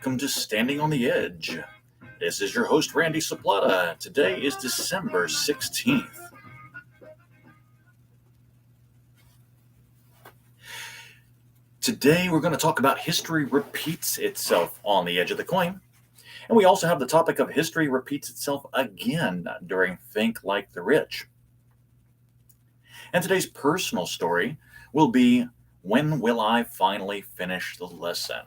welcome to Standing on the Edge. This is your host, Randy Saplata. Today is December 16th. Today we're going to talk about history repeats itself on the edge of the coin. And we also have the topic of history repeats itself again during Think Like the Rich. And today's personal story will be, when will I finally finish the lesson?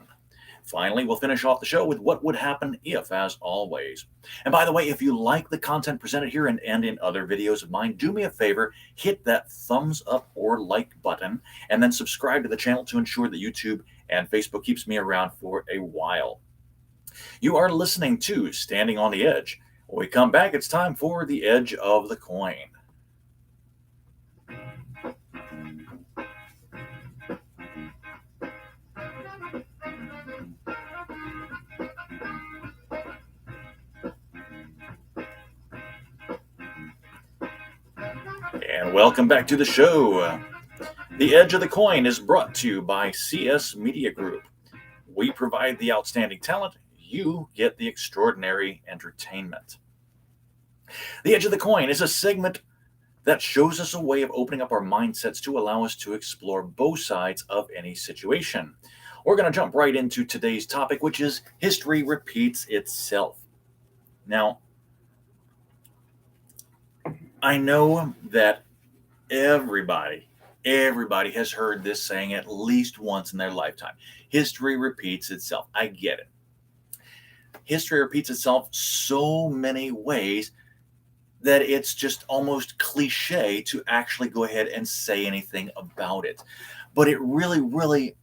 Finally, we'll finish off the show with what would happen if, as always. And by the way, if you like the content presented here and in other videos of mine, do me a favor, hit that thumbs up or like button, and then subscribe to the channel to ensure that YouTube and Facebook keeps me around for a while. You are listening to Standing on the Edge. When we come back, it's time for the edge of the coin. And welcome back to the show. The Edge of the Coin is brought to you by CS Media Group. We provide the outstanding talent, you get the extraordinary entertainment. The Edge of the Coin is a segment that shows us a way of opening up our mindsets to allow us to explore both sides of any situation. We're going to jump right into today's topic, which is history repeats itself. Now, I know that everybody has heard this saying at least once in their lifetime. History repeats itself. I get it. History repeats itself so many ways that it's just almost cliche to actually go ahead and say anything about it. But it really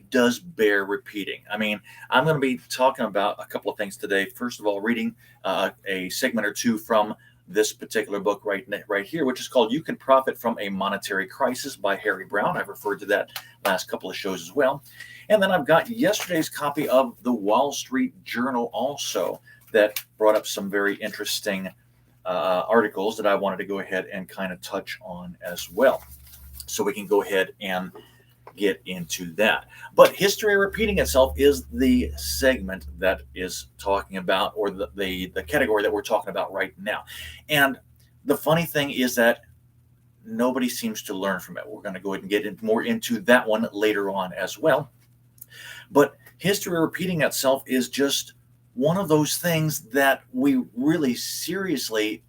does bear repeating. I mean, I'm going to be talking about a couple of things today. First of all, reading a segment or two from this particular book right here, which is called You Can Profit from a Monetary Crisis by Harry Browne. I've referred to that last couple of shows as well. And then I've got yesterday's copy of the Wall Street Journal also that brought up some very interesting articles that I wanted to go ahead and kind of touch on as well. So we can go ahead and get into that. But history repeating itself is the segment that is talking about, or the category that we're talking about right now. And the funny thing is that nobody seems to learn from it. We're going to go ahead and get more into that one later on as well. But history repeating itself is just one of those things that we really seriously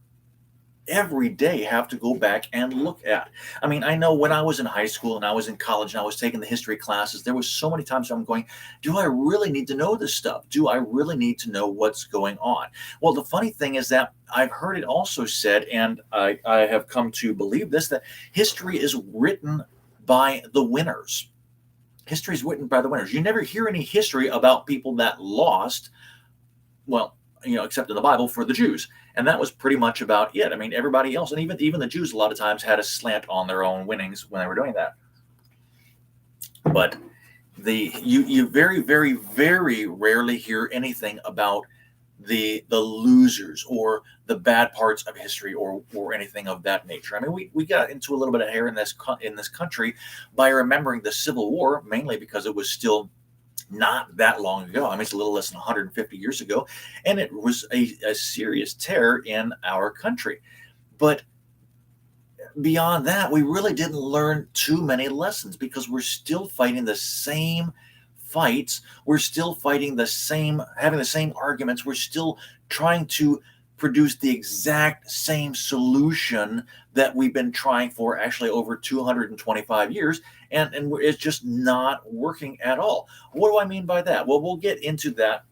every day have to go back and look at. I mean, I know when I was in high school and I was in college and I was taking the history classes, there was so many times I'm going, do I really need to know this stuff? Do I really need to know what's going on? Well, the funny thing is that I've heard it also said, and I have come to believe this, that history is written by the winners. History is written by the winners. You never hear any history about people that lost, well, except in the Bible, for the Jews. And that was pretty much about it. I mean, everybody else, and even the Jews a lot of times had a slant on their own winnings when they were doing that. But you very rarely hear anything about the losers or the bad parts of history or anything of that nature. I mean, we got into a little bit of hair in this country by remembering the Civil War, mainly because it was still not that long ago. I mean, it's a little less than 150 years ago, and it was a serious terror in our country. But beyond that, we really didn't learn too many lessons because we're still fighting the same fights. We're still fighting having the same arguments. We're still trying to produce the exact same solution that we've been trying for actually over 225 years, and it's just not working at all. What do I mean by that? Well, we'll get into that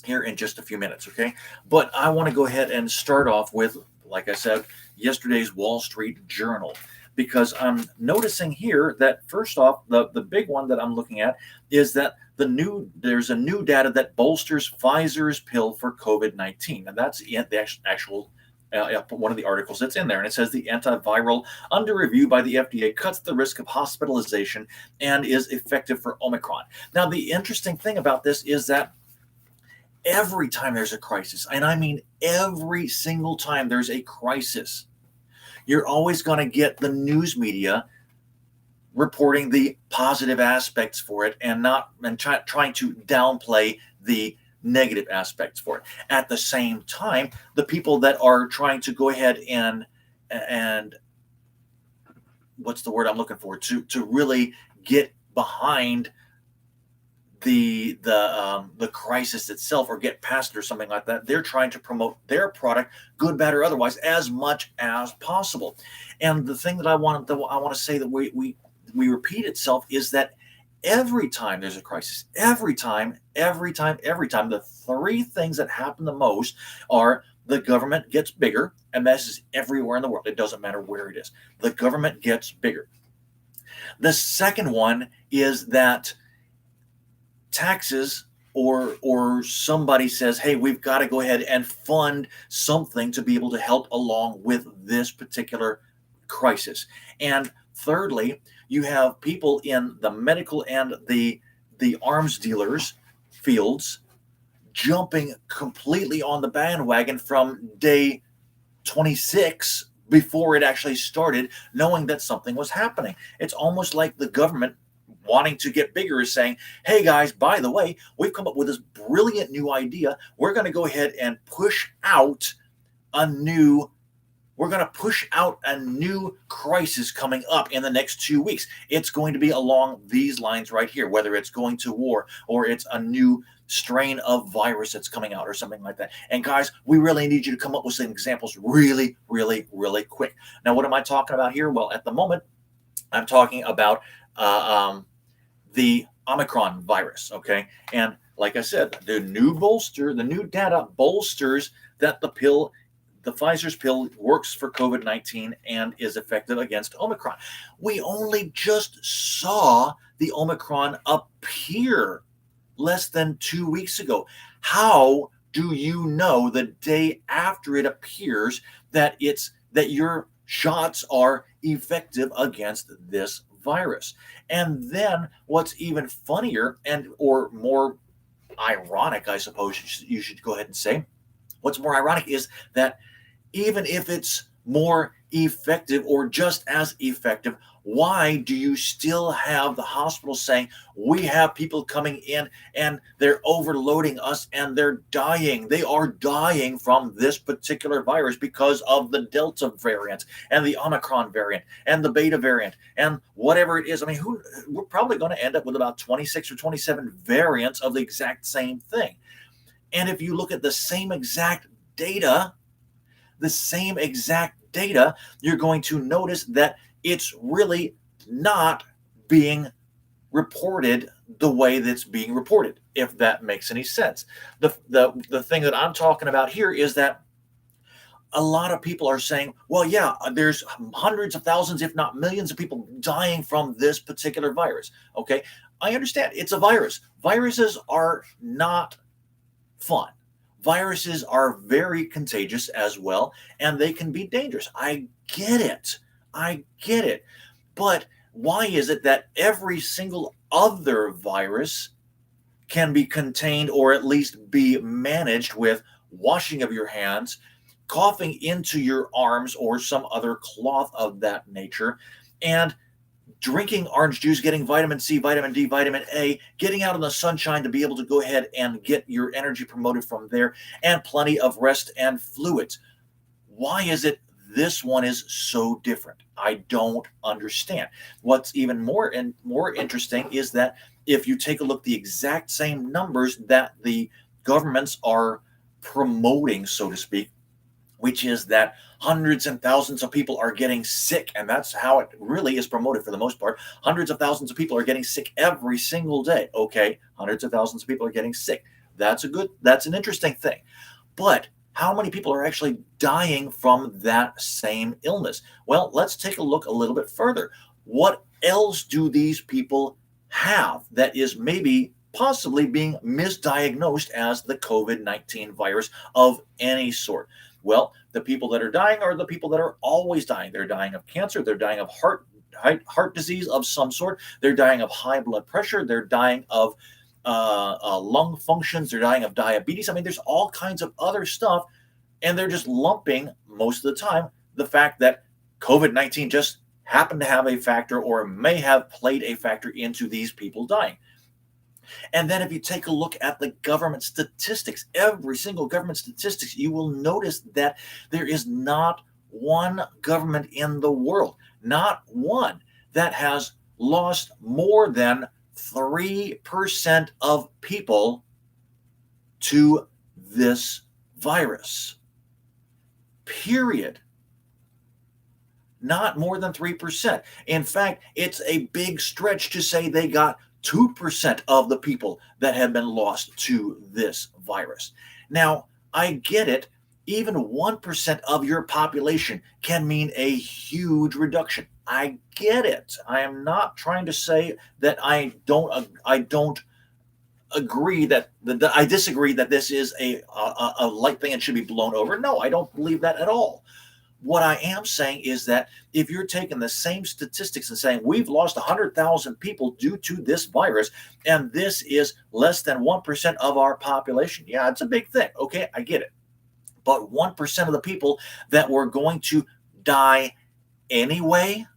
here in just a few minutes, okay? But I want to go ahead and start off with, like I said, yesterday's Wall Street Journal, because I'm noticing here that first off, the big one that I'm looking at is that there's a new data that bolsters Pfizer's pill for COVID-19, and that's the actual one of the articles that's in there, and it says the antiviral under review by the FDA cuts the risk of hospitalization and is effective for Omicron. Now, the interesting thing about this is that every time there's a crisis, and I mean every single time there's a crisis, you're always going to get the news media reporting the positive aspects for it and trying to downplay the negative aspects for it. At the same time, the people that are trying to go ahead and what's the word I'm looking for, to really get behind the crisis itself or get past it or something like that, they're trying to promote their product, good, bad, or otherwise, as much as possible. And the thing that I want to say that we repeat itself is that every time there's a crisis, every time, the three things that happen the most are the government gets bigger, and this is everywhere in the world. It doesn't matter where it is. The government gets bigger. The second one is that taxes or somebody says, hey, we've got to go ahead and fund something to be able to help along with this particular crisis. And thirdly, you have people in the medical and the arms dealers fields jumping completely on the bandwagon from day 26 before it actually started, knowing that something was happening. It's almost like the government wanting to get bigger is saying, hey guys, by the way, we've come up with this brilliant new idea. We're going to go ahead and push out a new crisis coming up in the next 2 weeks. It's going to be along these lines right here, whether it's going to war or it's a new strain of virus that's coming out or something like that. And guys, we really need you to come up with some examples really, really, really quick. Now, what am I talking about here? Well, at the moment, I'm talking about the Omicron virus, okay? And like I said, the new data bolsters that the Pfizer's pill works for COVID-19 and is effective against Omicron. We only just saw the Omicron appear less than 2 weeks ago. How do you know the day after it appears that your shots are effective against this virus? And then what's even funnier or more ironic, I suppose you should go ahead and say, what's more ironic is that even if it's more effective or just as effective, why do you still have the hospital saying we have people coming in and they're overloading us and they're dying? They are dying from this particular virus because of the Delta variant and the Omicron variant and the Beta variant and whatever it is. I mean, we're probably going to end up with about 26 or 27 variants of the exact same thing. And if you look at the same exact data, you're going to notice that it's really not being reported the way that's being reported, if that makes any sense. The thing that I'm talking about here is that a lot of people are saying, well, yeah, there's hundreds of thousands, if not millions of people dying from this particular virus. Okay, I understand it's a virus. Viruses are not fun. Viruses are very contagious as well, and they can be dangerous. I get it. But why is it that every single other virus can be contained or at least be managed with washing of your hands, coughing into your arms or some other cloth of that nature, and drinking orange juice, getting vitamin C, vitamin D, vitamin A, getting out in the sunshine to be able to go ahead and get your energy promoted from there, and plenty of rest and fluids? Why is it this one is so different? I don't understand. What's even more interesting is that if you take a look at the exact same numbers that the governments are promoting, so to speak, which is that hundreds and thousands of people are getting sick, and that's how it really is promoted for the most part. Hundreds of thousands of people are getting sick every single day. Okay, hundreds of thousands of people are getting sick. That's an interesting thing. But how many people are actually dying from that same illness? Well, let's take a look a little bit further. What else do these people have that is maybe possibly being misdiagnosed as the COVID-19 virus of any sort? Well, the people that are dying are the people that are always dying. They're dying of cancer. They're dying of heart disease of some sort. They're dying of high blood pressure. They're dying of lung functions. They're dying of diabetes. I mean, there's all kinds of other stuff, and they're just lumping most of the time the fact that COVID-19 just happened to have a factor or may have played a factor into these people dying. And then if you take a look at the government statistics, every single government statistics, you will notice that there is not one government in the world, not one, that has lost more than 3% of people to this virus. Period. Not more than 3%. In fact, it's a big stretch to say they got 2% of the people that have been lost to this virus. Now, I get it. Even 1% of your population can mean a huge reduction. I get it. I am not trying to say that I don't agree that I disagree that this is a light thing and should be blown over. No, I don't believe that at all. What I am saying is that if you're taking the same statistics and saying we've lost 100,000 people due to this virus, and this is less than 1% of our population, yeah, it's a big thing. Okay, I get it. But 1% of the people that were going to die anyway,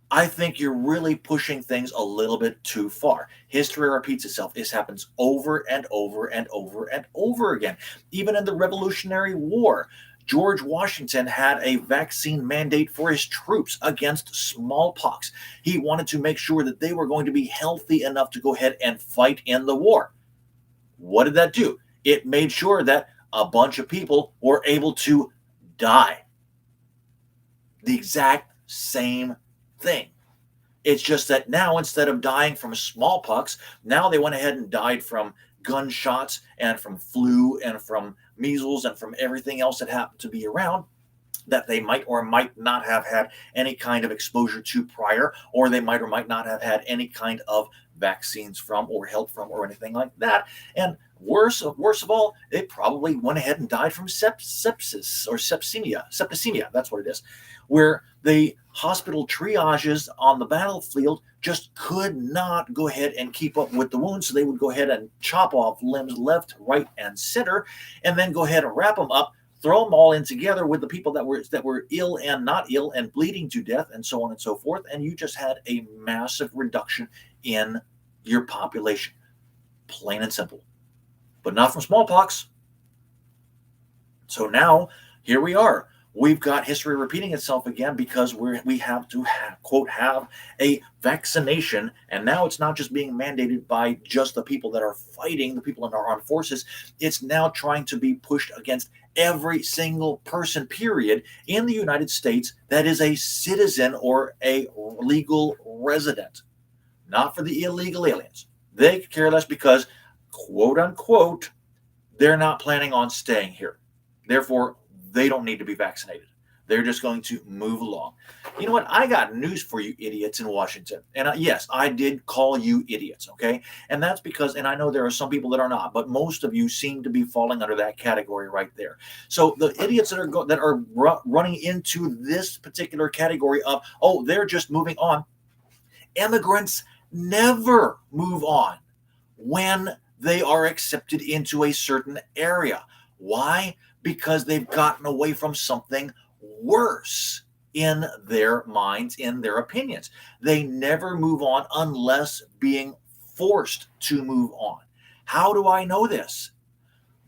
I think you're really pushing things a little bit too far. History repeats itself. This happens over and over and over and over again. Even in the Revolutionary War, George Washington had a vaccine mandate for his troops against smallpox. He wanted to make sure that they were going to be healthy enough to go ahead and fight in the war. What did that do? It made sure that a bunch of people were able to die. The exact same thing. It's just that now, instead of dying from smallpox, now they went ahead and died from gunshots and from flu and from measles and from everything else that happened to be around that they might or might not have had any kind of exposure to prior, or they might or might not have had any kind of vaccines from or help from or anything like that. And worse of all, they probably went ahead and died from sepsis or septicemia. That's what it is, where the hospital triages on the battlefield just could not go ahead and keep up with the wounds. So they would go ahead and chop off limbs left, right, and center, and then go ahead and wrap them up, throw them all in together with the people that were ill and not ill and bleeding to death, and so on and so forth. And you just had a massive reduction in your population, plain and simple. But not from smallpox. So now here we are. We've got history repeating itself again because we have to quote have a vaccination, and now it's not just being mandated by just the people that are fighting, the people in our armed forces. It's now trying to be pushed against every single person, period, in the United States that is a citizen or a legal resident. Not for the illegal aliens. They could care less because, quote unquote, they're not planning on staying here. Therefore, they don't need to be vaccinated. They're just going to move along. You know what? I got news for you idiots in Washington. And yes, I did call you idiots, okay? And that's because, and I know there are some people that are not, but most of you seem to be falling under that category right there. So the idiots that are running into this particular category of, oh, they're just moving on. Immigrants never move on when they are accepted into a certain area. Why? Because they've gotten away from something worse in their minds, in their opinions. They never move on unless being forced to move on. How do I know this?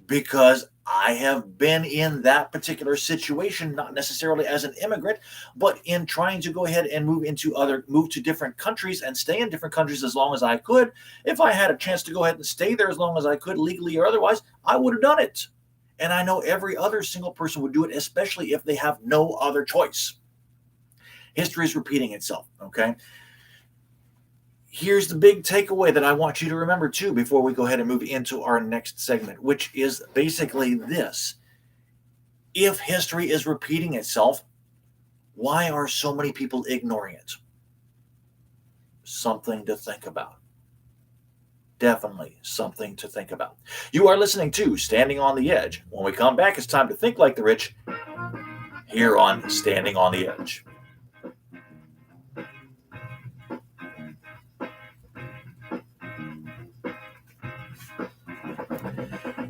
Because I have been in that particular situation, not necessarily as an immigrant, but in trying to go ahead and move to different countries and stay in different countries as long as I could. If I had a chance to go ahead and stay there as long as I could, legally or otherwise, I would have done it. And I know every other single person would do it, especially if they have no other choice. History is repeating itself, okay? Here's the big takeaway that I want you to remember too before we go ahead and move into our next segment, which is basically this. If history is repeating itself, why are so many people ignoring it? Something to think about. Definitely something to think about. You are listening to Standing on the Edge. When we come back, it's time to think like the rich here on Standing on the Edge.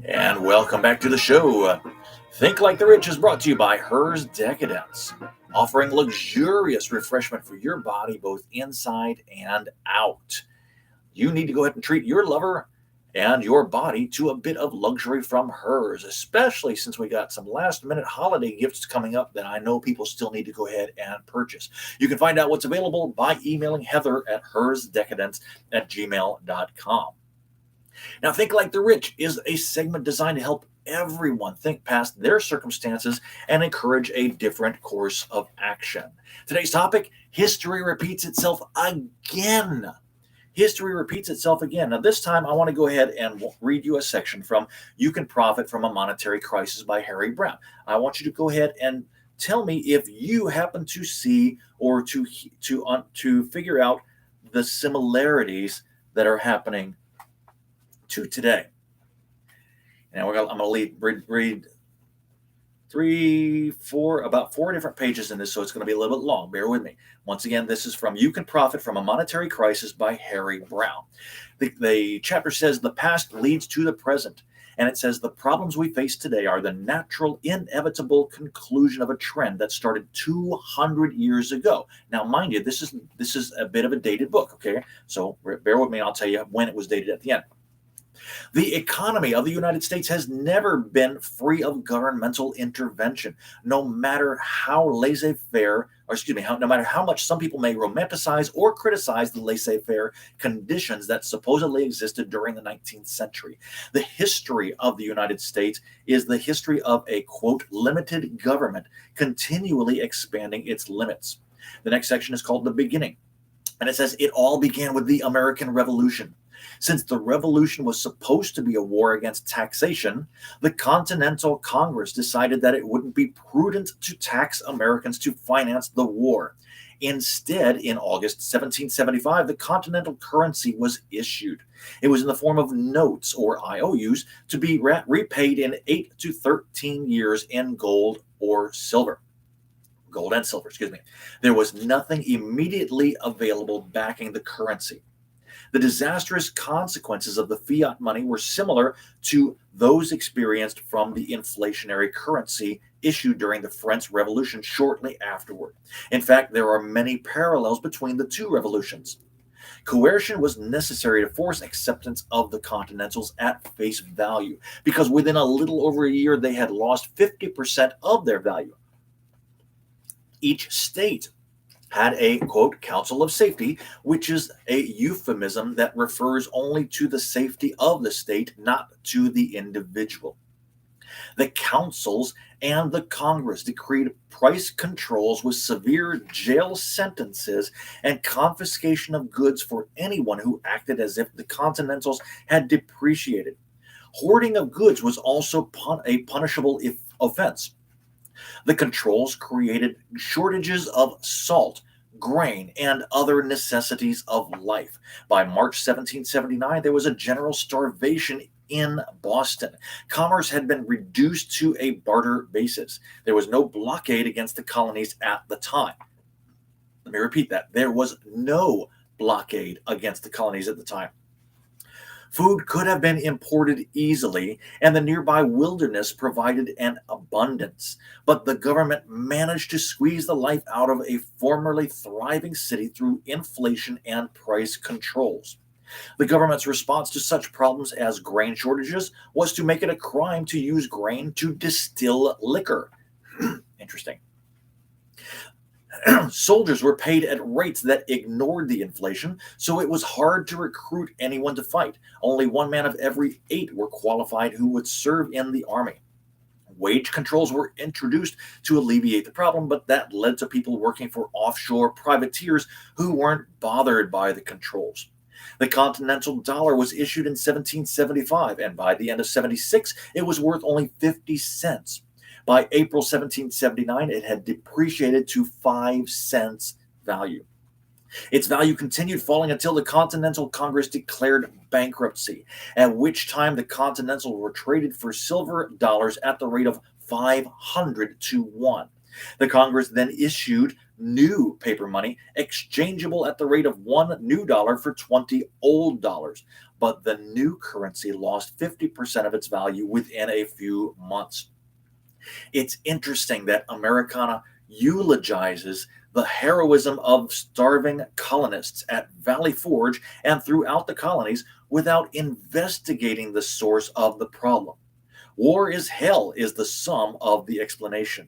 And welcome back to the show. Think Like the Rich is brought to you by Hers Decadence, offering luxurious refreshment for your body both inside and out. you need to go ahead and treat your lover and your body to a bit of luxury from hers, especially since we got some last minute holiday gifts coming up that I know people still need to go ahead and purchase. You can find out what's available by emailing Heather at hersdecadence@gmail.com. Now, Think Like the Rich is a segment designed to help everyone think past their circumstances and encourage a different course of action. Today's topic: history repeats itself again. History repeats itself again. Now, this time I want to go ahead and read you a section from You Can Profit from a Monetary Crisis by Harry Browne. I want you to go ahead and tell me if you happen to see or to figure out the similarities that are happening to today. And I'm going to read about four different pages in this, so it's going to be a little bit long. Bear with me. Once again, this is from You Can Profit from a Monetary Crisis by Harry Browne. The chapter says, the past leads to the present. And it says, the problems we face today are the natural, inevitable conclusion of a trend that started 200 years ago. Now, mind you, this is a bit of a dated book, okay? So bear with me, and I'll tell you when it was dated at the end. The economy of the United States has never been free of governmental intervention, no matter how no matter how much some people may romanticize or criticize the laissez-faire conditions that supposedly existed during the 19th century. The history of the United States is the history of a, quote, limited government continually expanding its limits. The next section is called The Beginning, and it says, it all began with the American Revolution. Since the revolution was supposed to be a war against taxation, the Continental Congress decided that it wouldn't be prudent to tax Americans to finance the war. Instead, in August 1775, the Continental currency was issued. It was in the form of notes, or IOUs, to be repaid in 8 to 13 years in gold and silver. There was nothing immediately available backing the currency. The disastrous consequences of the fiat money were similar to those experienced from the inflationary currency issued during the French Revolution shortly afterward. In fact, there are many parallels between the two revolutions. Coercion was necessary to force acceptance of the Continentals at face value, because within a little over a year they had lost 50% of their value. Each state had a, quote, council of safety, which is a euphemism that refers only to the safety of the state, not to the individual. The councils and the Congress decreed price controls with severe jail sentences and confiscation of goods for anyone who acted as if the Continentals had depreciated. Hoarding of goods was also a punishable offense. The controls created shortages of salt, grain, and other necessities of life. By March 1779, there was a general starvation in Boston. Commerce had been reduced to a barter basis. There was no blockade against the colonies at the time. Let me repeat that. There was no blockade against the colonies at the time. Food could have been imported easily, and the nearby wilderness provided an abundance. But the government managed to squeeze the life out of a formerly thriving city through inflation and price controls. The government's response to such problems as grain shortages was to make it a crime to use grain to distill liquor. Interesting. Soldiers were paid at rates that ignored the inflation, so it was hard to recruit anyone to fight. Only 1 man of every 8 were qualified who would serve in the army. Wage controls were introduced to alleviate the problem, but that led to people working for offshore privateers who weren't bothered by the controls. The Continental dollar was issued in 1775, and by the end of 76, it was worth only 50 cents. By April 1779, it had depreciated to 5 cents value. Its value continued falling until the Continental Congress declared bankruptcy, at which time the Continental were traded for silver dollars at the rate of 500 to 1. The Congress then issued new paper money, exchangeable at the rate of $1 new dollar for 20 old dollars. But the new currency lost 50% of its value within a few months. It's interesting that Americana eulogizes The heroism of starving colonists at Valley Forge and throughout the colonies without investigating the source of the problem. War is hell is the sum of the explanation.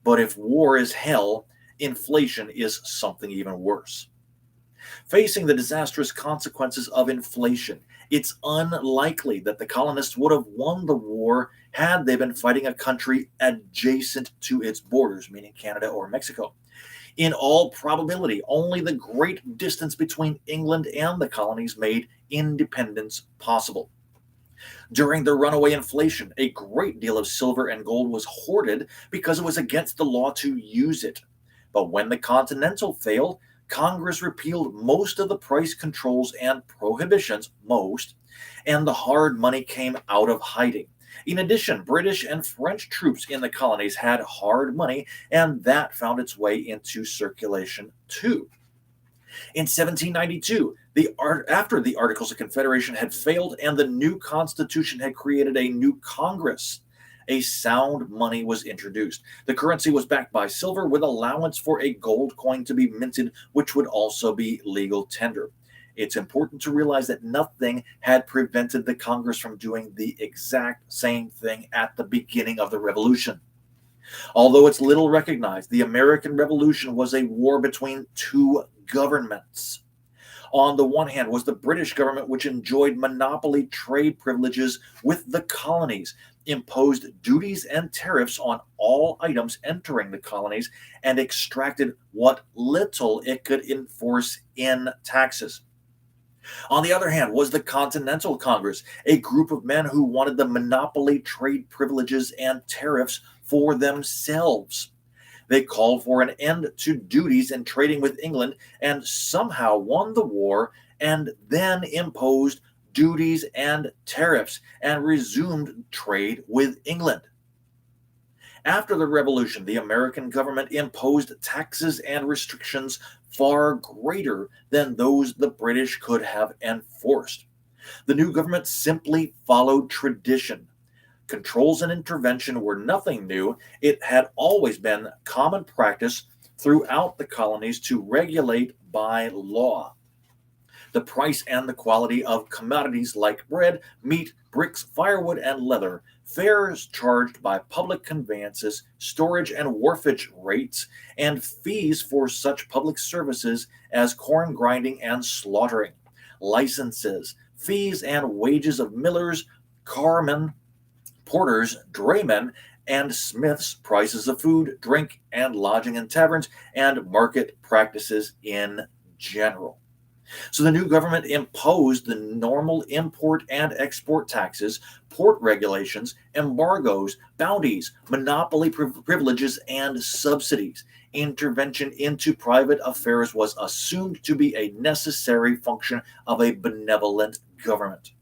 But if war is hell, inflation is something even worse. Facing the disastrous consequences of inflation, it's unlikely that the colonists would have won the war had they been fighting a country adjacent to its borders, meaning Canada or Mexico. In all probability, only the great distance between England and the colonies made independence possible. During the runaway inflation, a great deal of silver and gold was hoarded because it was against the law to use it. But when the Continental failed, Congress repealed most of the price controls and prohibitions, and the hard money came out of hiding. In addition, British and French troops in the colonies had hard money, and that found its way into circulation too. In 1792, after the Articles of Confederation had failed and the new Constitution had created a new Congress, a sound money was introduced. The currency was backed by silver with allowance for a gold coin to be minted, which would also be legal tender. It's important to realize that nothing had prevented the Congress from doing the exact same thing at the beginning of the Revolution. Although it's little recognized, the American Revolution was a war between two governments. On the one hand was the British government, which enjoyed monopoly trade privileges with the colonies, imposed duties and tariffs on all items entering the colonies, and extracted what little it could enforce in taxes. On the other hand was the Continental Congress, a group of men who wanted the monopoly trade privileges and tariffs for themselves. They called for an end to duties and trading with England and somehow won the war and then imposed duties and tariffs and resumed trade with England. After the Revolution, the American government imposed taxes and restrictions far greater than those the British could have enforced. The new government simply followed tradition. Controls and intervention were nothing new. It had always been common practice throughout the colonies to regulate by law the price and the quality of commodities like bread, meat, bricks, firewood, and leather, fares charged by public conveyances, storage and wharfage rates, and fees for such public services as corn grinding and slaughtering, licenses, fees and wages of millers, carmen, porters, draymen, and smiths, prices of food, drink, and lodging in taverns, and market practices in general. So the new government imposed the normal import and export taxes, port regulations, embargoes, bounties, monopoly privileges, and subsidies. Intervention into private affairs was assumed to be a necessary function of a benevolent government.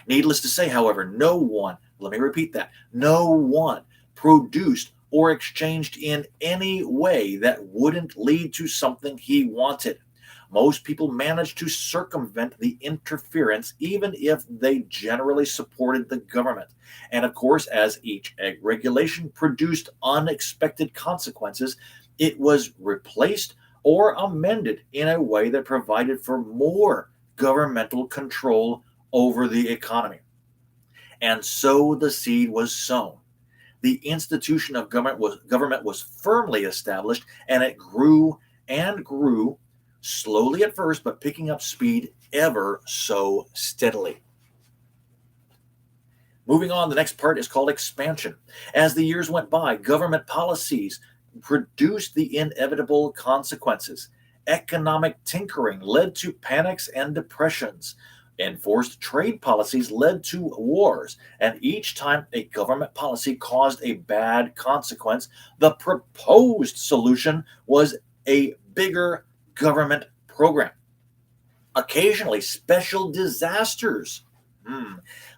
Needless to say, however, no one, let me repeat that, no one produced or exchanged in any way that wouldn't lead to something he wanted. Most people managed to circumvent the interference, even if they generally supported the government. And of course, as each regulation produced unexpected consequences, it was replaced or amended in a way that provided for more governmental control over the economy. And so the seed was sown. The institution of government was firmly established, and it grew and grew, slowly at first, but picking up speed ever so steadily. Moving on, the next part is called expansion. As the years went by, government policies produced the inevitable consequences. Economic tinkering led to panics and depressions. Enforced trade policies led to wars, and each time a government policy caused a bad consequence, the proposed solution was a bigger government program. Occasionally, special disasters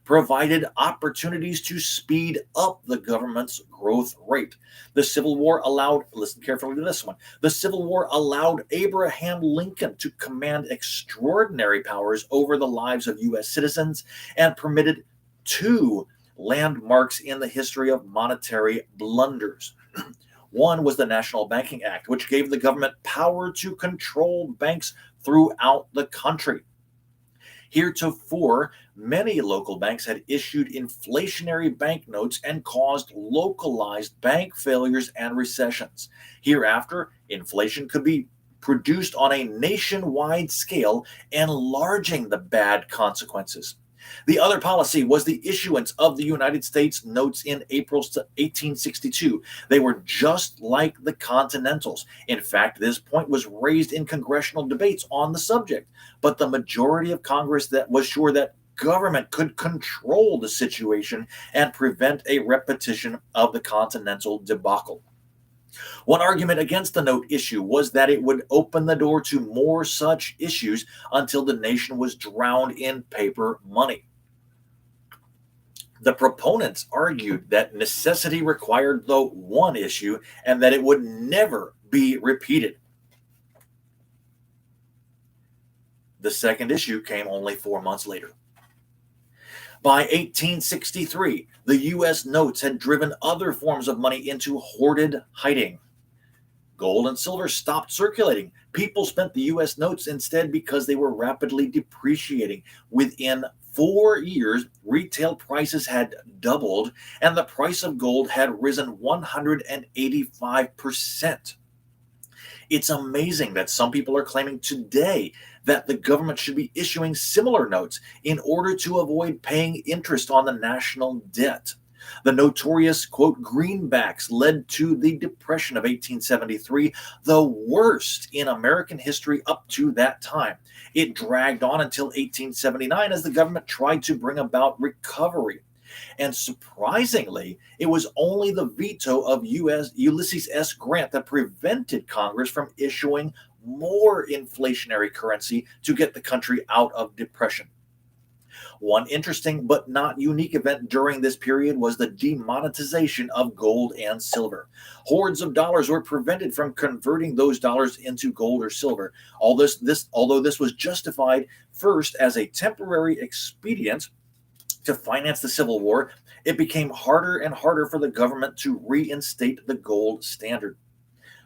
provided opportunities to speed up the government's growth rate. The Civil War allowed, listen carefully to this one, the Civil War allowed Abraham Lincoln to command extraordinary powers over the lives of U.S. citizens and permitted two landmarks in the history of monetary blunders. One was the National Banking Act, which gave the government power to control banks throughout the country. Heretofore, many local banks had issued inflationary banknotes and caused localized bank failures and recessions. Hereafter, inflation could be produced on a nationwide scale, enlarging the bad consequences. The other policy was the issuance of the United States notes in April 1862. They were just like the Continentals. In fact, this point was raised in congressional debates on the subject, but the majority of Congress that was sure that government could control the situation and prevent a repetition of the Continental debacle. One argument against the note issue was that it would open the door to more such issues until the nation was drowned in paper money. The proponents argued that necessity required the one issue and that it would never be repeated. The second issue came only 4 months later. By 1863, the U.S. notes had driven other forms of money into hoarded hiding. Gold and silver stopped circulating. People spent the U.S. notes instead because they were rapidly depreciating. Within 4 years, retail prices had doubled, and the price of gold had risen 185%. It's amazing that some people are claiming today that the government should be issuing similar notes in order to avoid paying interest on the national debt. The notorious, quote, greenbacks led to the Depression of 1873, the worst in American history up to that time. It dragged on until 1879 as the government tried to bring about recovery. And surprisingly, it was only the veto of U.S. Ulysses S. Grant that prevented Congress from issuing more inflationary currency to get the country out of depression. One interesting but not unique event during this period was the demonetization of gold and silver. Hordes of dollars were prevented from converting those dollars into gold or silver. Although this was justified first as a temporary expedient to finance the Civil War, it became harder and harder for the government to reinstate the gold standard.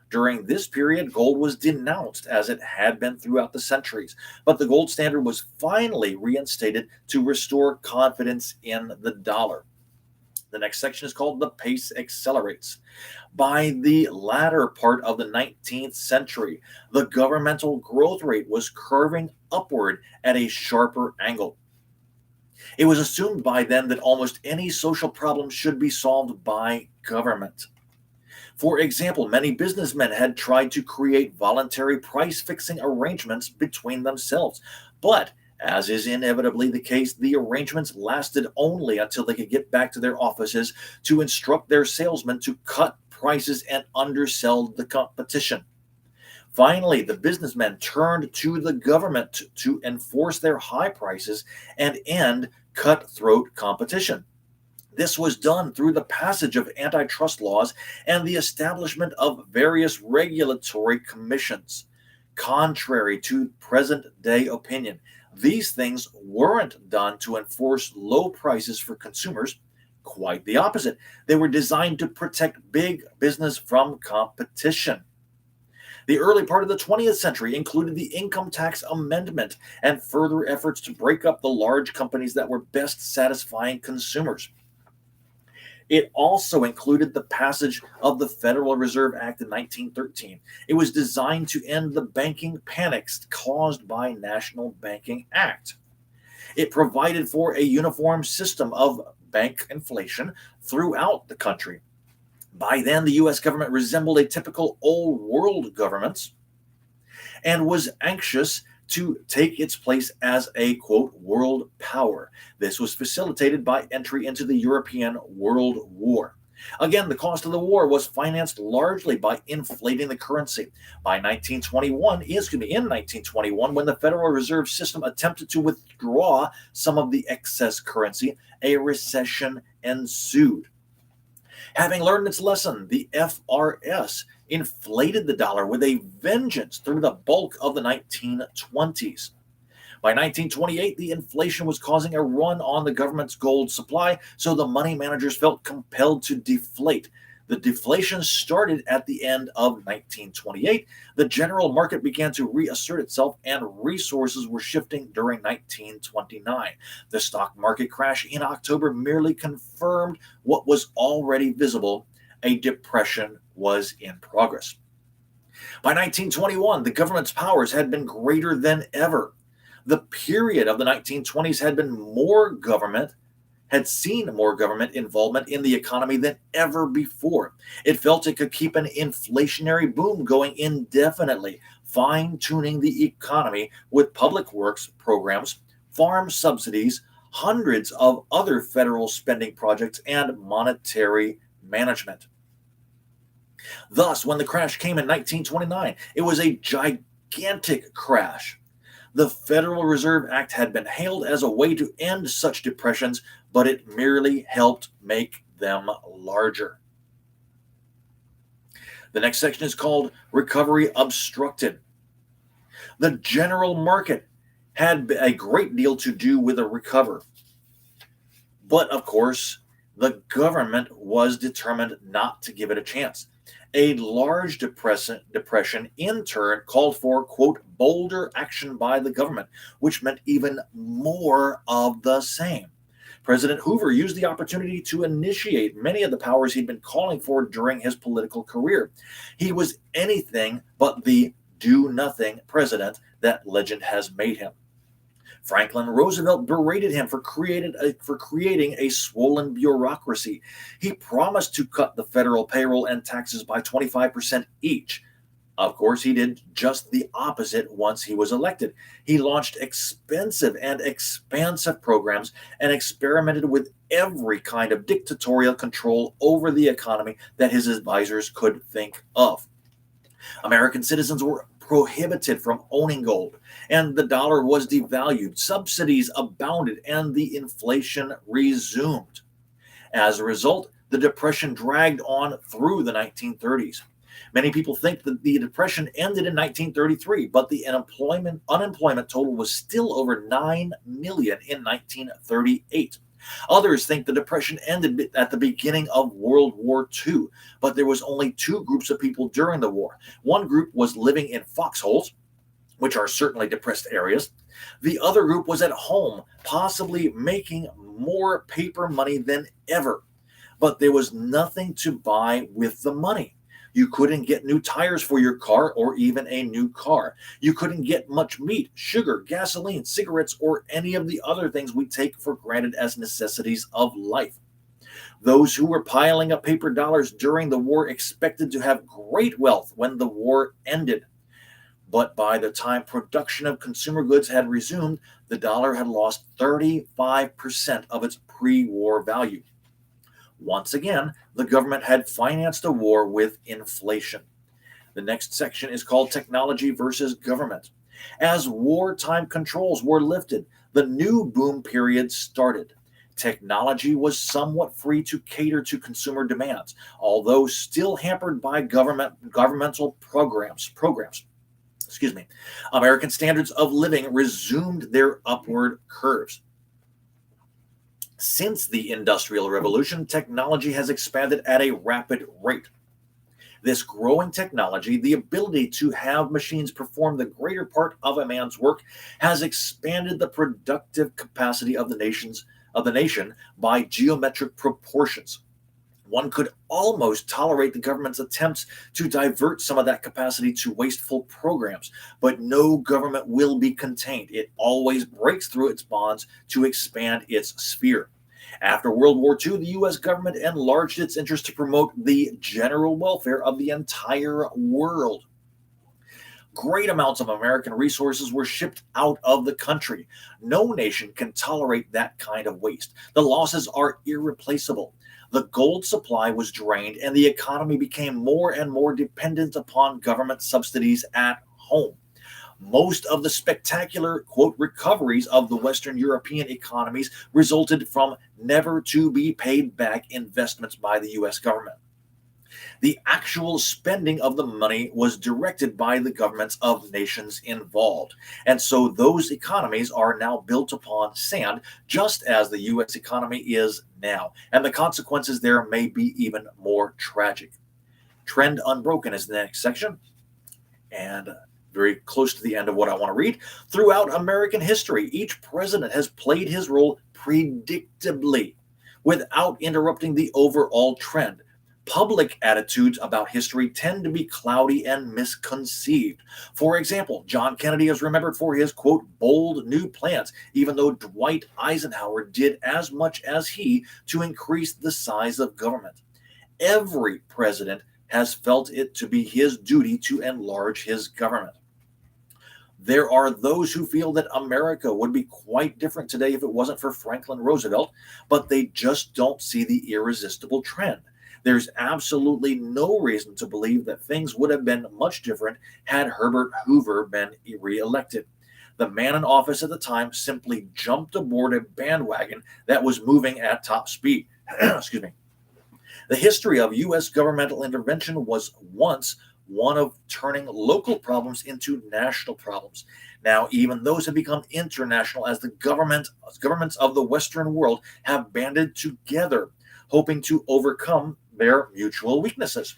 During this period, gold was denounced as it had been throughout the centuries, but the gold standard was finally reinstated to restore confidence in the dollar. The next section is called The Pace Accelerates. By the latter part of the 19th century, the governmental growth rate was curving upward at a sharper angle. It was assumed by then that almost any social problem should be solved by government. For example, many businessmen had tried to create voluntary price fixing arrangements between themselves. But, as is inevitably the case, the arrangements lasted only until they could get back to their offices to instruct their salesmen to cut prices and undersell the competition. Finally, the businessmen turned to the government to enforce their high prices and end cutthroat competition. This was done through the passage of antitrust laws and the establishment of various regulatory commissions. Contrary to present day opinion, these things weren't done to enforce low prices for consumers. Quite the opposite. They were designed to protect big business from competition. The early part of the 20th century included the Income Tax Amendment and further efforts to break up the large companies that were best satisfying consumers. It also included the passage of the Federal Reserve Act in 1913. It was designed to end the banking panics caused by National Banking Act. It provided for a uniform system of bank inflation throughout the country. By then, the U.S. government resembled a typical old world government and was anxious to take its place as a, quote, world power. This was facilitated by entry into the European World War. Again, the cost of the war was financed largely by inflating the currency. In 1921, when the Federal Reserve System attempted to withdraw some of the excess currency, a recession ensued. Having learned its lesson, the FRS inflated the dollar with a vengeance through the bulk of the 1920s. By 1928, the inflation was causing a run on the government's gold supply, so the money managers felt compelled to deflate. The deflation started at the end of 1928. The general market began to reassert itself, and resources were shifting during 1929. The stock market crash in October merely confirmed what was already visible: a depression was in progress. By 1921, the government's powers had been greater than ever. The period of the 1920s had seen more government involvement in the economy than ever before. It felt it could keep an inflationary boom going indefinitely, fine-tuning the economy with public works programs, farm subsidies, hundreds of other federal spending projects, and monetary management. Thus, when the crash came in 1929, it was a gigantic crash. The Federal Reserve Act had been hailed as a way to end such depressions, but it merely helped make them larger. The next section is called Recovery Obstructed. The general market had a great deal to do with a recovery. But of course, the government was determined not to give it a chance. A large depression in turn called for, quote, bolder action by the government, which meant even more of the same. President Hoover used the opportunity to initiate many of the powers he'd been calling for during his political career. He was anything but the do-nothing president that legend has made him. Franklin Roosevelt berated him for creating a swollen bureaucracy. He promised to cut the federal payroll and taxes by 25% each. Of course, he did just the opposite once he was elected. He launched expensive and expansive programs and experimented with every kind of dictatorial control over the economy that his advisors could think of. American citizens were prohibited from owning gold, and the dollar was devalued. Subsidies abounded, and the inflation resumed. As a result, the Depression dragged on through the 1930s. Many people think that the Depression ended in 1933, but the unemployment total was still over 9 million in 1938. Others think the Depression ended at the beginning of World War II, but there was only two groups of people during the war. One group was living in foxholes, which are certainly depressed areas. The other group was at home, possibly making more paper money than ever. But there was nothing to buy with the money. You couldn't get new tires for your car or even a new car. You couldn't get much meat, sugar, gasoline, cigarettes, or any of the other things we take for granted as necessities of life. Those who were piling up paper dollars during the war expected to have great wealth when the war ended. But by the time production of consumer goods had resumed, the dollar had lost 35% of its pre-war value. Once again, the government had financed a war with inflation. The next section is called Technology versus Government. As wartime controls were lifted, the new boom period started. Technology was somewhat free to cater to consumer demands, although still hampered by governmental programs. American standards of living resumed their upward curves. Since the Industrial Revolution, technology has expanded at a rapid rate. This growing technology, the ability to have machines perform the greater part of a man's work, has expanded the productive capacity of the nation by geometric proportions. One could almost tolerate the government's attempts to divert some of that capacity to wasteful programs, but no government will be contained. It always breaks through its bonds to expand its sphere. After World War II, the U.S. government enlarged its interest to promote the general welfare of the entire world. Great amounts of American resources were shipped out of the country. No nation can tolerate that kind of waste. The losses are irreplaceable. The gold supply was drained, and the economy became more and more dependent upon government subsidies at home. Most of the spectacular, quote, recoveries of the Western European economies resulted from never to be paid back investments by the U.S. government. The actual spending of the money was directed by the governments of nations involved. And so those economies are now built upon sand, just as the US economy is now. And the consequences there may be even more tragic. Trend unbroken is the next section, and very close to the end of what I want to read. Throughout American history, each president has played his role predictably without interrupting the overall trend. Public attitudes about history tend to be cloudy and misconceived. For example, John Kennedy is remembered for his, quote, bold new plans, even though Dwight Eisenhower did as much as he to increase the size of government. Every president has felt it to be his duty to enlarge his government. There are those who feel that America would be quite different today if it wasn't for Franklin Roosevelt, but they just don't see the irresistible trend. There's absolutely no reason to believe that things would have been much different had Herbert Hoover been reelected. The man in office at the time simply jumped aboard a bandwagon that was moving at top speed. Excuse me. The history of U.S. governmental intervention was once one of turning local problems into national problems. Now, even those have become international as the governments of the Western world have banded together, hoping to overcome their mutual weaknesses.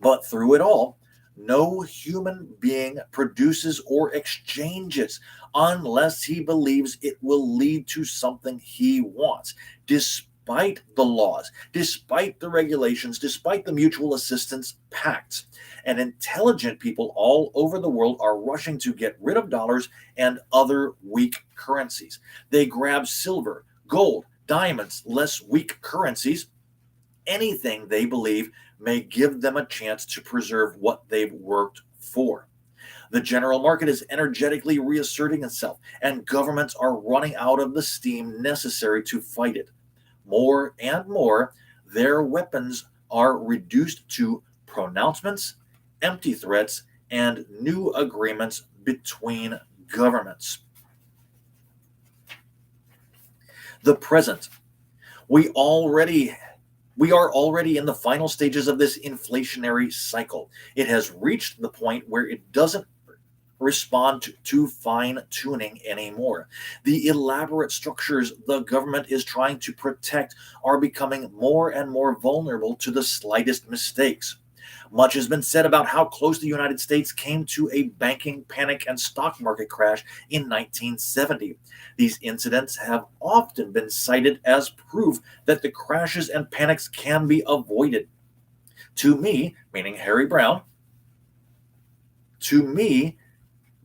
But through it all, no human being produces or exchanges unless he believes it will lead to something he wants, despite the laws, despite the regulations, despite the mutual assistance pacts. And intelligent people all over the world are rushing to get rid of dollars and other weak currencies. They grab silver, gold, diamonds, less weak currencies, anything they believe may give them a chance to preserve what they've worked for. The general market is energetically reasserting itself, and governments are running out of the steam necessary to fight it. More and more, their weapons are reduced to pronouncements, empty threats, and new agreements between governments. The present. We already we are already in the final stages of this inflationary cycle. It has reached the point where it doesn't respond to fine tuning anymore. The elaborate structures the government is trying to protect are becoming more and more vulnerable to the slightest mistakes. Much has been said about how close the United States came to a banking panic and stock market crash in 1970. These incidents have often been cited as proof that the crashes and panics can be avoided. To me, meaning Harry Browne, to me,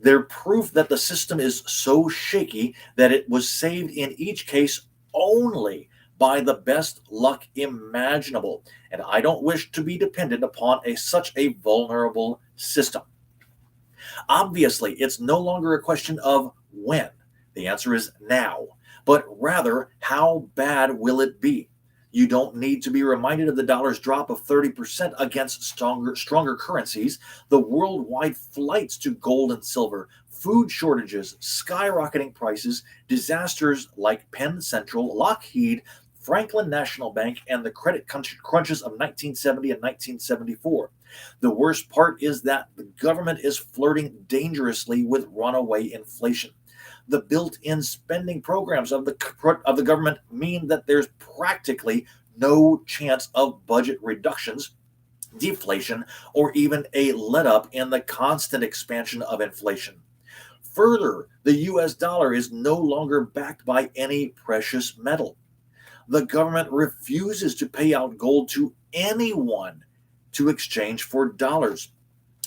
they're proof that the system is so shaky that it was saved in each case only by the best luck imaginable. And I don't wish to be dependent upon such a vulnerable system. Obviously, it's no longer a question of when. The answer is now. But rather, how bad will it be? You don't need to be reminded of the dollar's drop of 30% against stronger currencies, the worldwide flights to gold and silver, food shortages, skyrocketing prices, disasters like Penn Central, Lockheed, Franklin National Bank, and the credit crunches of 1970 and 1974. The worst part is that the government is flirting dangerously with runaway inflation. The built-in spending programs of the government mean that there's practically no chance of budget reductions, deflation, or even a let-up in the constant expansion of inflation. Further, the US dollar is no longer backed by any precious metal. The government refuses to pay out gold to anyone to exchange for dollars.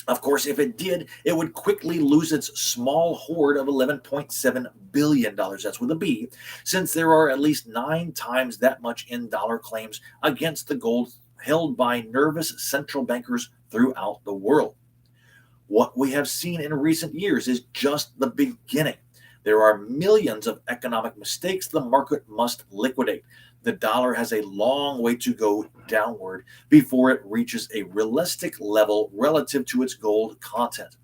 Of course, if it did, it would quickly lose its small hoard of $11.7 billion, that's with a B, since there are at least 9 times that much in dollar claims against the gold held by nervous central bankers throughout the world. What we have seen in recent years is just the beginning. There are millions of economic mistakes the market must liquidate. The dollar has a long way to go downward before it reaches a realistic level relative to its gold content.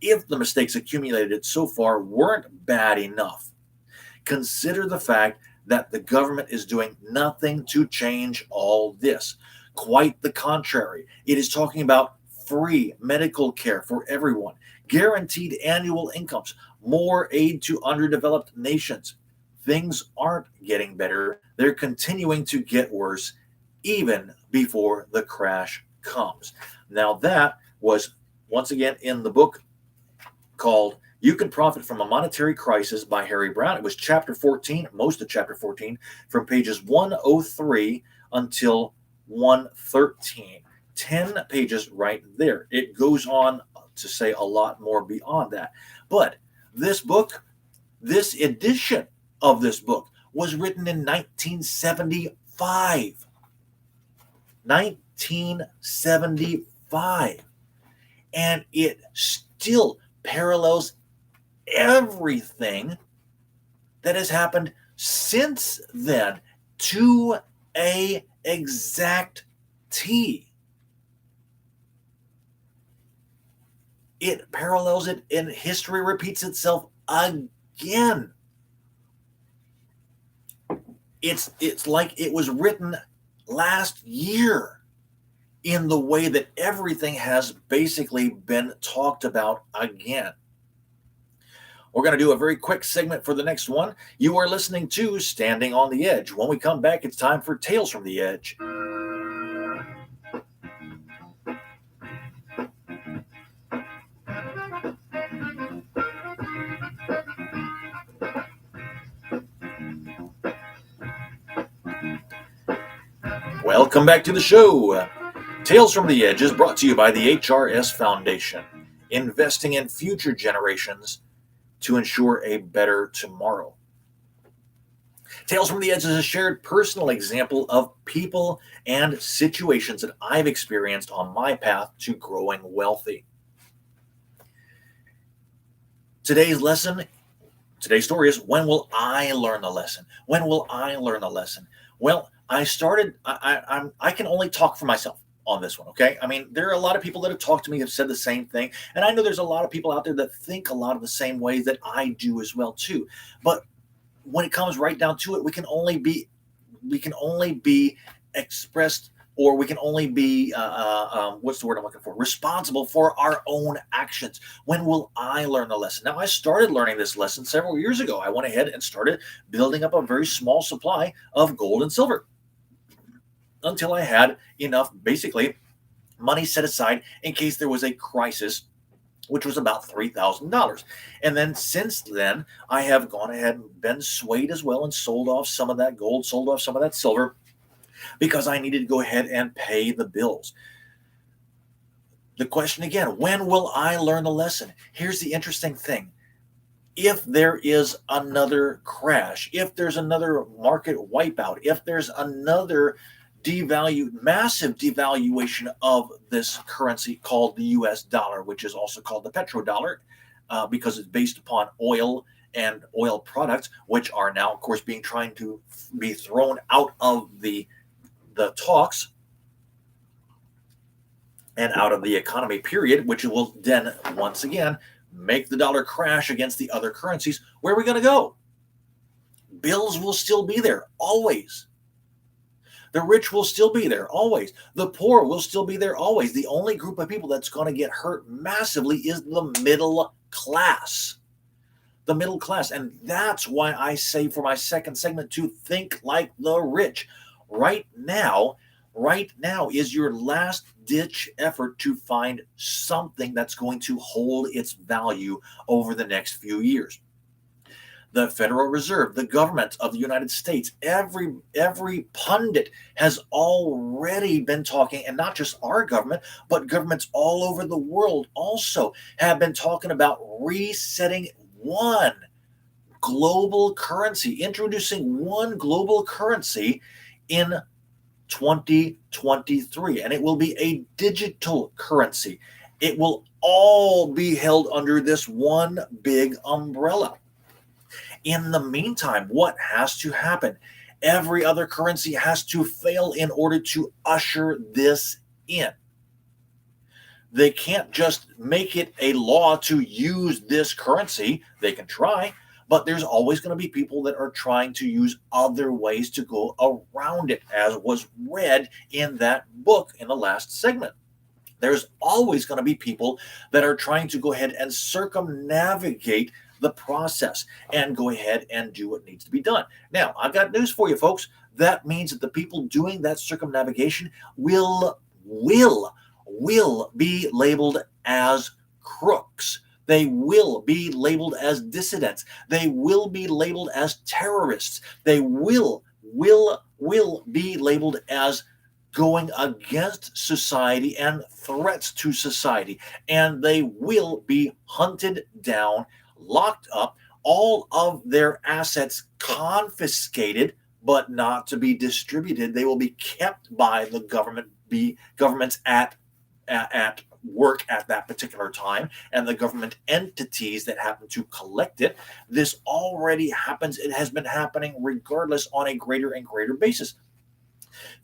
If the mistakes accumulated so far weren't bad enough, consider the fact that the government is doing nothing to change all this. Quite the contrary. It is talking about free medical care for everyone, guaranteed annual incomes, more aid to underdeveloped nations. Things aren't getting better, they're continuing to get worse even before the crash comes. Now, that was once again in the book called You Can Profit from a Monetary Crisis by Harry Browne. It was chapter 14, most of chapter 14, from pages 103 until 113. 10 pages right there. It goes on to say a lot more beyond that. But this book, this edition of this book, was written in 1975. 1975. And it still parallels everything that has happened since then to a exact T. It parallels it, and history repeats itself again. It's like it was written last year in the way that everything has basically been talked about again. We're going to do a very quick segment for the next one. You are listening to Standing on the Edge. When we come back, it's time for Tales from the Edge. Welcome back to the show. Tales from the Edge is brought to you by the HRS Foundation, investing in future generations to ensure a better tomorrow. Tales from the Edge is a shared personal example of people and situations that I've experienced on my path to growing wealthy. Today's story is, when will I learn the lesson? When will I learn the lesson? Well, I can only talk for myself on this one, okay? I mean, there are a lot of people that have talked to me, have said the same thing, and I know there's a lot of people out there that think a lot of the same ways that I do as well too. But when it comes right down to it, we can only be expressed, or we can only be what's the word I'm looking for? Responsible for our own actions. When will I learn the lesson? Now, I started learning this lesson several years ago. I went ahead and started building up a very small supply of gold and silver, until I had enough, basically, money set aside in case there was a crisis, which was about $3,000. And then since then, I have gone ahead and been swayed as well and sold off some of that gold, sold off some of that silver, because I needed to go ahead and pay the bills. The question again, when will I learn the lesson? Here's the interesting thing. If there is another crash, if there's another market wipeout, if there's another massive devaluation of this currency called the US dollar, which is also called the petrodollar, because it's based upon oil and oil products, which are now, of course, trying to be thrown out of the talks and out of the economy, period, which will then once again make the dollar crash against the other currencies. Where are we going to go? Bills will still be there, always. The rich will still be there, always. The poor will still be there, always. The only group of people that's going to get hurt massively is the middle class. The middle class. And that's why I say for my second segment to think like the rich. Right now is your last ditch effort to find something that's going to hold its value over the next few years. The Federal Reserve, the government of the United States, every pundit has already been talking, and not just our government, but governments all over the world also have been talking about resetting one global currency, introducing one global currency in 2023, and it will be a digital currency. It will all be held under this one big umbrella. In the meantime, what has to happen? Every other currency has to fail in order to usher this in. They can't just make it a law to use this currency. They can try, But there's always going to be people that are trying to use other ways to go around it, as was read in that book in the last segment. There's always going to be people that are trying to go ahead and circumnavigate the process and go ahead and do what needs to be done. Now, I've got news for you, folks. That means that the people doing that circumnavigation will be labeled as crooks. They will be labeled as dissidents. They will be labeled as terrorists. They will be labeled as going against society and threats to society. And they will be hunted down, locked up, all of their assets confiscated, but not to be distributed. They will be kept by the governments at work at that particular time, and the government entities that happen to collect it. This already happens. It has been happening regardless on a greater and greater basis.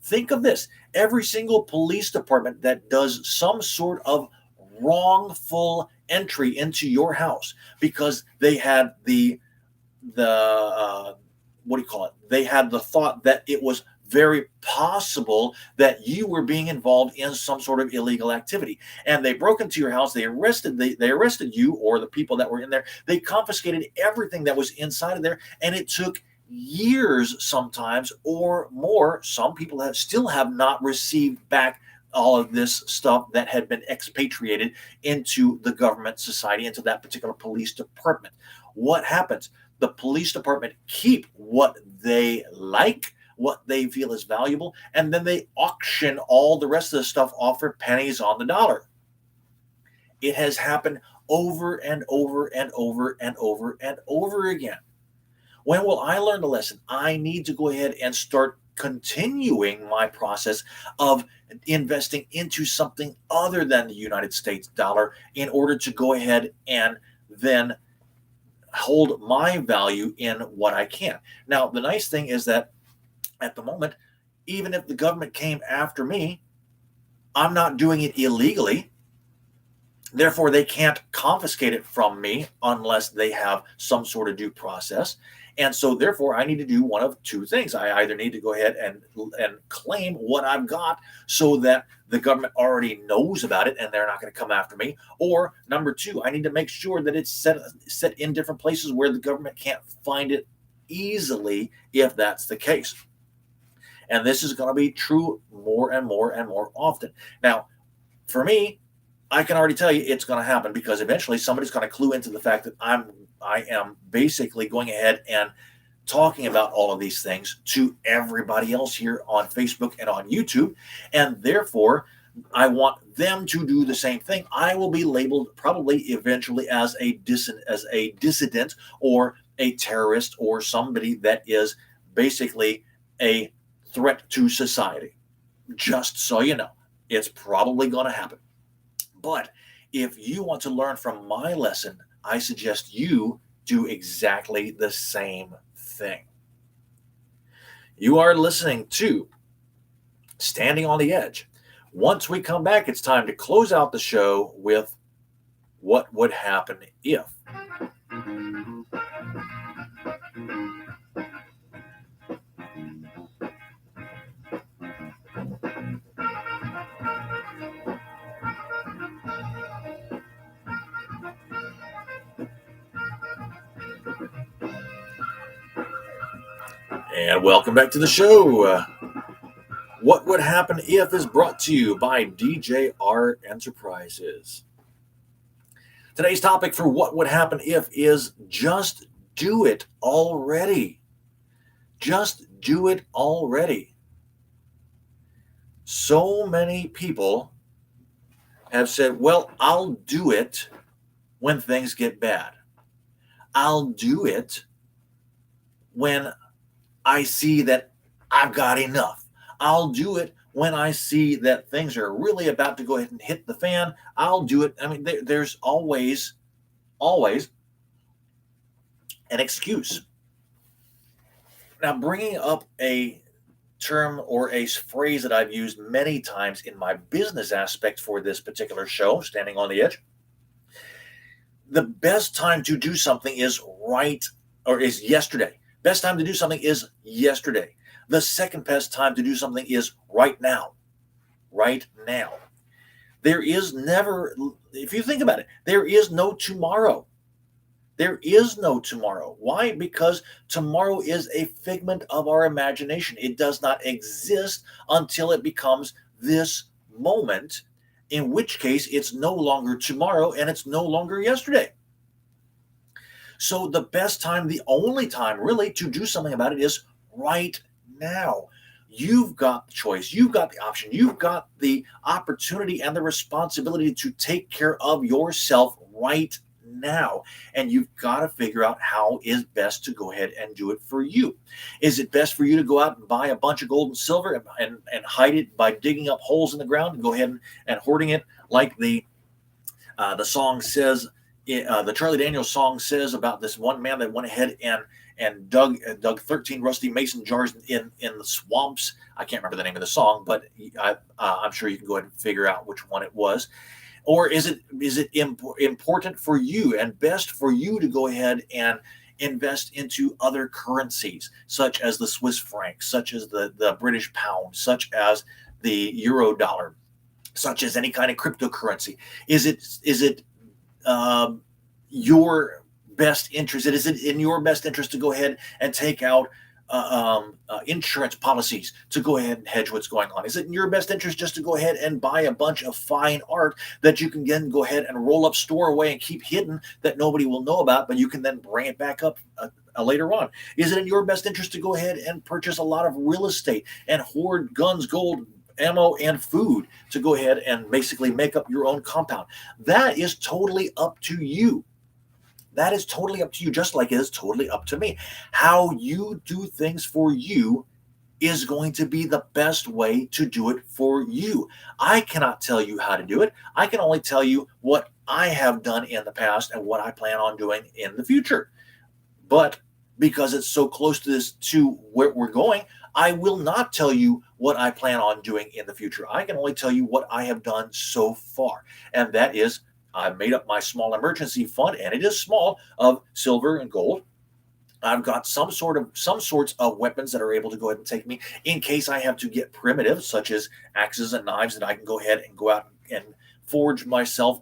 Think of this. Every single police department that does some sort of wrongful entry into your house because they had the what do you call it? They had the thought that it was very possible that you were being involved in some sort of illegal activity, and they broke into your house. They arrested you or the people that were in there. They confiscated everything that was inside of there, and it took years sometimes or more. Some people still have not received back all of this stuff that had been expatriated into the government society, into that particular police department. What happens? The police department keep what they like, what they feel is valuable, and then they auction all the rest of the stuff off for pennies on the dollar. It has happened over and over and over and over and over again. When will I learn the lesson? I need to go ahead and start continuing my process of investing into something other than the United States dollar in order to go ahead and then hold my value in what I can. Now, the nice thing is that at the moment, even if the government came after me, I'm not doing it illegally. Therefore, they can't confiscate it from me unless they have some sort of due process. And so, therefore, I need to do one of two things. I either need to go ahead and claim what I've got so that the government already knows about it and they're not going to come after me. Or number two, I need to make sure that it's set in different places where the government can't find it easily if that's the case. And this is going to be true more and more and more often. Now, for me, I can already tell you it's going to happen because eventually somebody's going to clue into the fact that I am basically going ahead and talking about all of these things to everybody else here on Facebook and on YouTube. And therefore, I want them to do the same thing. I will be labeled probably eventually as a dissident or a terrorist or somebody that is basically a threat to society. Just so you know, it's probably going to happen. But if you want to learn from my lesson, I suggest you do exactly the same thing. You are listening to Standing on the Edge. Once we come back, it's time to close out the show with what would happen if. And welcome back to the show. What Would Happen If is brought to you by DJR Enterprises. Today's topic for What Would Happen If is just do it already. Just do it already. So many people have said, well, I'll do it when things get bad. I'll do it when I see that I've got enough. I'll do it when I see that things are really about to go ahead and hit the fan. I'll do it. I mean, there's always an excuse. Now, bringing up a term or a phrase that I've used many times in my business aspect for this particular show, Standing on the Edge. The best time to do something is right or is yesterday. Best time to do something is yesterday. The second best time to do something is right now. Right now. There is never, if you think about it, there is no tomorrow. There is no tomorrow. Why? Because tomorrow is a figment of our imagination. It does not exist until it becomes this moment, in which case it's no longer tomorrow and it's no longer yesterday. So the best time, the only time really to do something about it is right now. You've got the choice, you've got the option, you've got the opportunity and the responsibility to take care of yourself right now. And you've got to figure out how is best to go ahead and do it for you. Is it best for you to go out and buy a bunch of gold and silver and hide it by digging up holes in the ground and go ahead and hoarding it like the song says, the Charlie Daniels song says about this one man that went ahead and dug 13 rusty mason jars in the swamps. I can't remember the name of the song, but I'm sure you can go ahead and figure out which one it was. Or is it important for you and best for you to go ahead and invest into other currencies, such as the Swiss franc, such as the British pound, such as the euro dollar, such as any kind of cryptocurrency? Is it your best interest? Is it in your best interest to go ahead and take out insurance policies to go ahead and hedge what's going on? Is it in your best interest just to go ahead and buy a bunch of fine art that you can then go ahead and roll up, store away, and keep hidden that nobody will know about, but you can then bring it back up later on? Is it in your best interest to go ahead and purchase a lot of real estate and hoard guns, gold, ammo, and food to go ahead and basically make up your own compound? That is totally up to you. That is totally up to you, just like it is totally up to me. How you do things for you is going to be the best way to do it for you. I cannot tell you how to do it. I can only tell you what I have done in the past and what I plan on doing in the future. But because it's so close to where we're going, I will not tell you what I plan on doing in the future. I can only tell you what I have done so far. And that is, I've made up my small emergency fund, and it is small, of silver and gold. I've got some sorts of weapons that are able to go ahead and take me in case I have to get primitive, such as axes and knives, that I can go ahead and go out and forge myself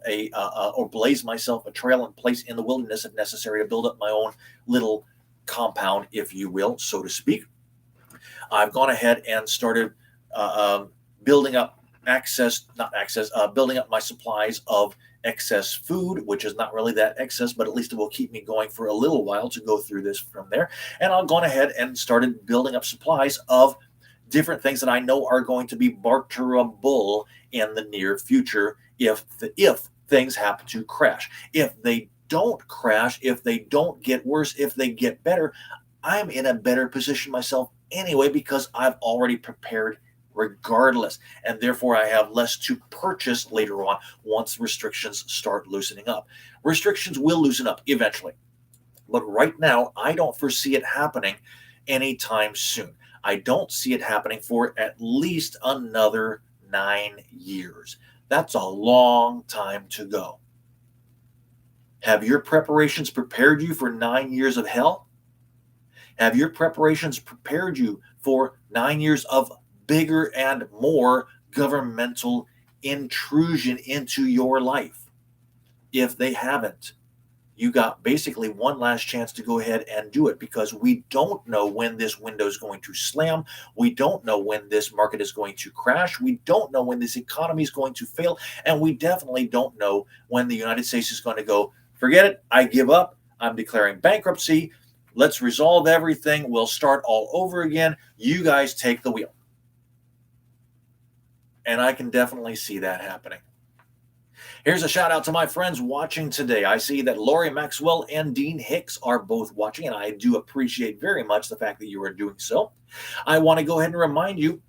or blaze myself a trail and place in the wilderness if necessary to build up my own little compound, if you will, so to speak. I've gone ahead and started building up building up my supplies of excess food, which is not really that excess, but at least it will keep me going for a little while to go through this from there. And I've gone ahead and started building up supplies of different things that I know are going to be barterable in the near future if things happen to crash. If they don't crash, if they don't get worse, if they get better, I'm in a better position myself anyway because I've already prepared regardless. And therefore, I have less to purchase later on once restrictions start loosening up. Restrictions will loosen up eventually. But right now, I don't foresee it happening anytime soon. I don't see it happening for at least another 9 years. That's a long time to go. Have your preparations prepared you for 9 years of hell? Have your preparations prepared you for 9 years of bigger and more governmental intrusion into your life? If they haven't, you got basically one last chance to go ahead and do it, because we don't know when this window is going to slam. We don't know when this market is going to crash. We don't know when this economy is going to fail. And we definitely don't know when the United States is going to go, forget it, I give up, I'm declaring bankruptcy, let's resolve everything, we'll start all over again, you guys take the wheel. And I can definitely see that happening. Here's a shout out to my friends watching today. I see that Lori Maxwell and Dean Hicks are both watching, and I do appreciate very much the fact that you are doing so. I want to go ahead and remind you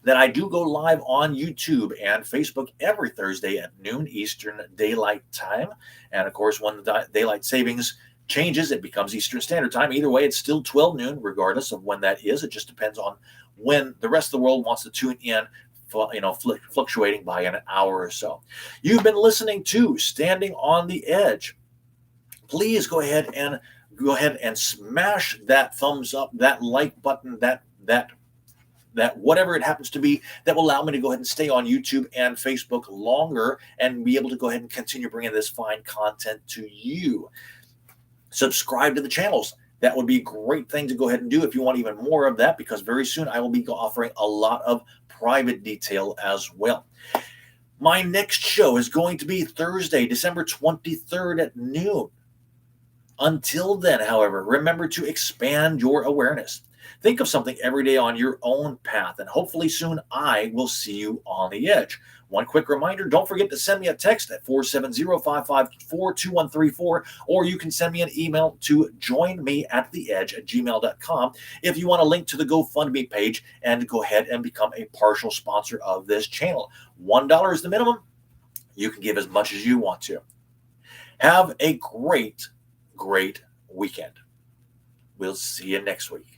that I do go live on YouTube and Facebook every Thursday at noon Eastern Daylight Time. And of course, when the daylight savings changes, it becomes Eastern Standard Time. Either way, it's still 12 noon, regardless of when that is. It just depends on when the rest of the world wants to tune in, fluctuating by an hour or so. You've been listening to Standing on the Edge. Please go ahead and go ahead and smash that thumbs up, that like button, that whatever it happens to be that will allow me to go ahead and stay on YouTube and Facebook longer and be able to go ahead and continue bringing this fine content to you. Subscribe to the channels. That would be a great thing to go ahead and do if you want even more of that, because very soon I will be offering a lot of private detail as well. My next show is going to be Thursday, December 23rd at noon. Until then, however, remember to expand your awareness. Think of something every day on your own path, and hopefully soon I will see you on the edge. One quick reminder, don't forget to send me a text at 470-554-2134, or you can send me an email to joinmeattheedge@gmail.com if you want a link to the GoFundMe page and go ahead and become a partial sponsor of this channel. $1 is the minimum. You can give as much as you want to. Have a great weekend. We'll see you next week.